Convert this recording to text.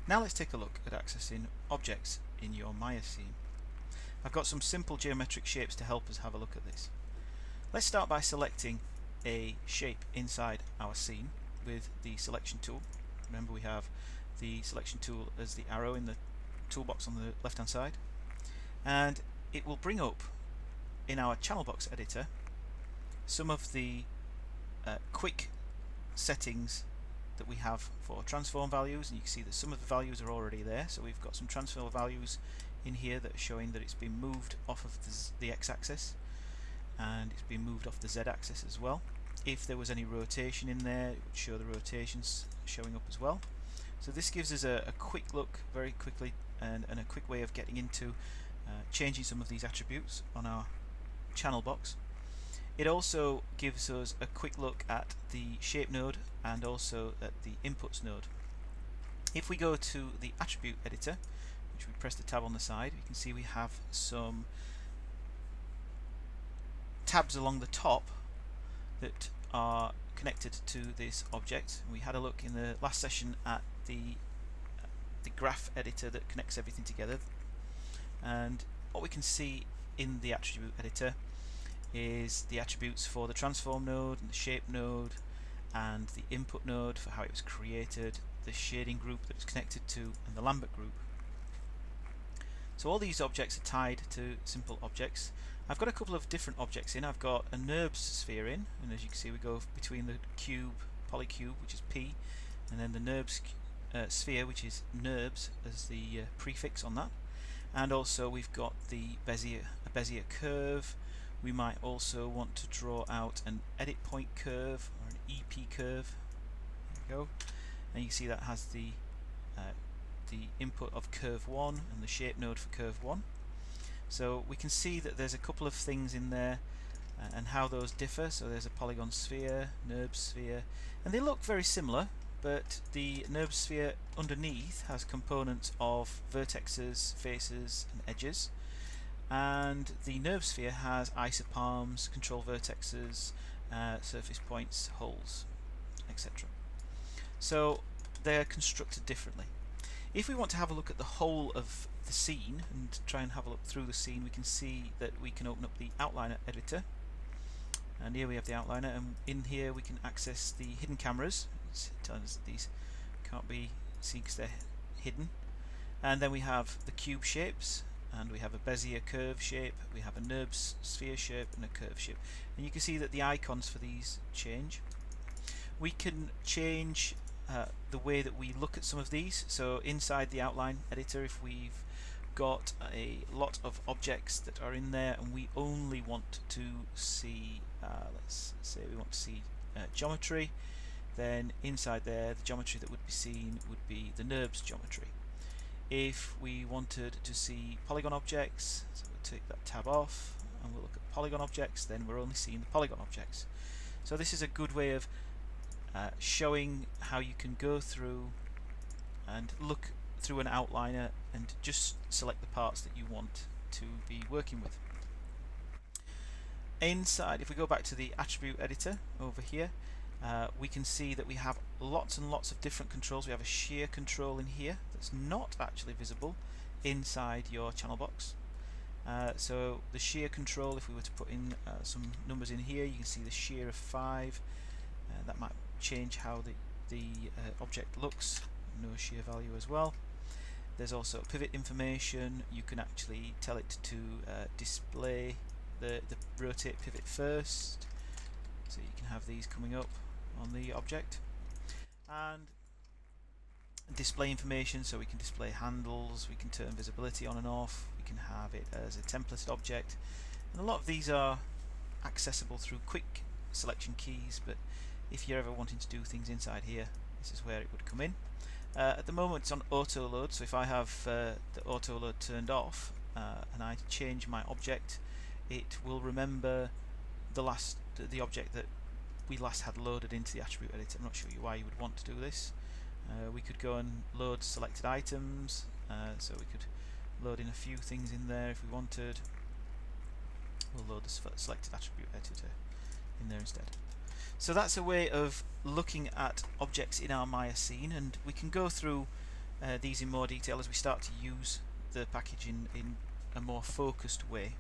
Now let's take a look at accessing objects in your Maya scene. I've got some simple geometric shapes to help us have a look at this. Let's start by selecting a shape inside our scene with the selection tool. Remember, we have the selection tool as the arrow in the toolbox on the left hand side, and it will bring up in our channel box editor some of the quick settings that we have for transform values, and you can see that some of the values are already there. So we've got some transform values in here that are showing that it's been moved off of the x-axis, and it's been moved off the z-axis as well. If there was any rotation in there, it would show the rotations showing up as well. So this gives us a quick look very quickly, and a quick way of getting into changing some of these attributes on our channel box. It also gives us a quick look at the shape node and also at the inputs node. If we go to the attribute editor, which we press the tab on the side, we can see we have some tabs along the top that are connected to this object. We had a look in the last session at the graph editor that connects everything together, and what we can see in the attribute editor is the attributes for the transform node and the shape node and the input node for how it was created, the shading group that it's connected to, and the Lambert group. So all these objects are tied to simple objects. I've got a couple of different objects in. I've got a NURBS sphere in, and as you can see we go between the cube, polycube, which is P, and then the NURBS sphere, which is NURBS as the prefix on that. And also we've got the Bezier curve. We might also want to draw out an edit point curve or an EP curve. There we go. And you can see that has the input of curve 1 and the shape node for curve 1. So we can see that there's a couple of things in there and how those differ. So there's a polygon sphere, NURBS sphere, and they look very similar, but the NURBS sphere underneath has components of vertexes, faces and edges, and the NURBS sphere has isopalms, control vertexes, surface points, holes, etc. So they're constructed differently. If we want to have a look at the whole of the scene and try and have a look through the scene, we can see that we can open up the outliner editor, and here we have the outliner, and in here we can access the hidden cameras. It's telling us that these can't be seen because they're hidden. And then we have the cube shapes, and we have a Bezier curve shape, we have a NURBS sphere shape and a curve shape, and you can see that the icons for these change. We can change the way that we look at some of these. So inside the outline editor, if we've got a lot of objects that are in there and we only want to see, let's say we want to see geometry, then inside there the geometry that would be seen would be the NURBS geometry. If we wanted to see polygon objects, so we'll take that tab off and we'll look at polygon objects, then we're only seeing the polygon objects. So this is a good way of showing how you can go through and look through an outliner and just select the parts that you want to be working with. Inside, if we go back to the attribute editor over here, we can see that we have lots and lots of different controls. We have a shear control in here that's not actually visible inside your channel box. So the shear control, if we were to put in some numbers in here, you can see the shear of 5. That might change how the object looks. No shear value as well. There's also pivot information. You can actually tell it to display the rotate pivot first, so you can have these coming up on the object, and display information, so we can display handles, we can turn visibility on and off, we can have it as a templated object, and a lot of these are accessible through quick selection keys, but if you're ever wanting to do things inside here, this is where it would come in. At the moment it's on auto load, so if I have the auto load turned off and I change my object, it will remember the object that we last had loaded into the attribute editor. I'm not sure why you would want to do this. We could go and load selected items, so we could load in a few things in there if we wanted. We'll load the selected attribute editor in there instead. So that's a way of looking at objects in our Maya scene, and we can go through these in more detail as we start to use the package in a more focused way.